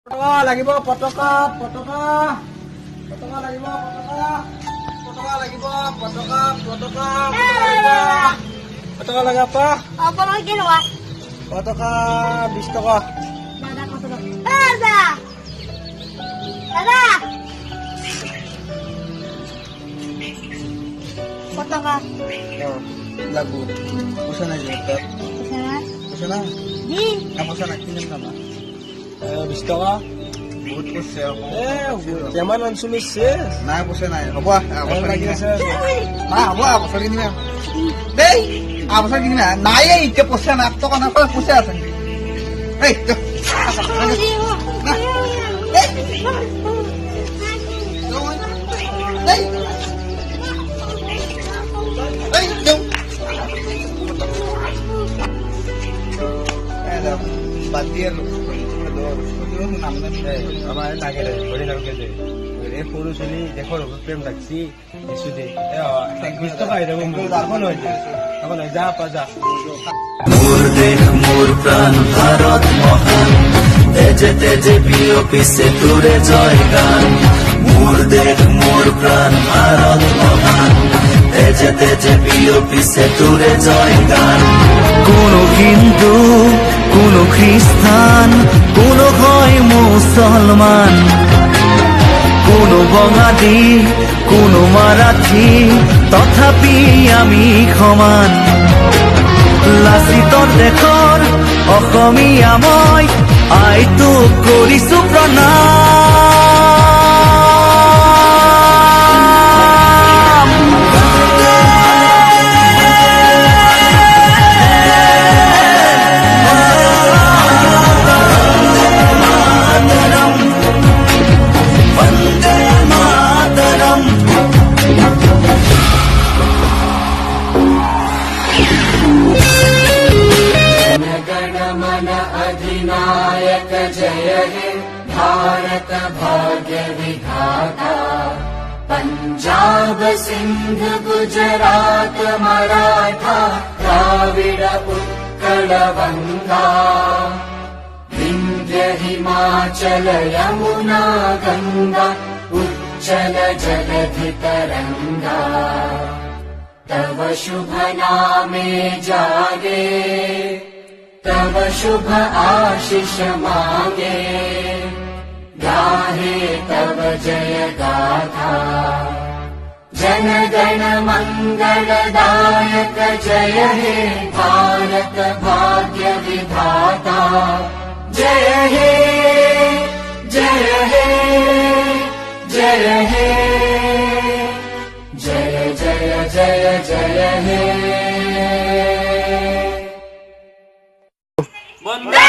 পতাকা লাগিব পতাকা পতাকা পতাকা লাগিব পতাকা পতাকা লাগিব পতাকা পতাকা পতাকা লাগে apa? Apa lagi lo? Patoka 20 টাকা। Dada kau sudah. Dada. Dada. Patoka. Oh, lagu. Pusa na dyan. Sana. Pusa na. Di. Pusa na kinin ka ma. 20 টাকা। বহুত পুষছে ako. Yaman ang sulis sis. Na pusa na. Habo ako sa lagi na sis. Na habo ako sa lagi na. Dey, ako sa lagi na. Naya ite pusa na to ka na pa pusa sa. Hey, to. Na. Hey. Hey. Hey, yo. Ada batir. আমার লাগে রে বড়ি নাম কেছে এ পুরো চলি দেখো প্রেম রাখছি এসু দে বিশ টাকা এটা এখন হয়েছে এখন যা পা যা মোর দেখ মোর প্রাণ ভারত মহান তেজে তেজে প্রিয় পিছে তোরে জয় গান মোর দেখ মোর প্রাণ ভারত মহান তেজে তেজে প্রিয় পিছে তোরে জয় গান কোনো হিন্দু কোনো খ্রিস্টান কোনো হয় মুসলমান কোনো বঙালী কোনো মারাঠী তথাপি আমি সমান লাচিতৰ দেশৰ অসমীয়া মই আইটোক কৰিছো প্ৰণাম বন্দে মাতৰম गणमन अधिनायक जय हे भारत भाग्य विधाता पंजाब सिंध गुजरात मराठा द्राविड उत्कल गंगा विंध्य हिमाचल यमुना गंगा उच्चल जलधि तरंगा तव शुभ नामे जागे तव शुभ आशीष मांगे गाहे तव जय गाथा जन गण मंगलदायक जय हे भारत भाग्य विधाता जय हे जय हे जय हे जय जय जय जय हे वंदे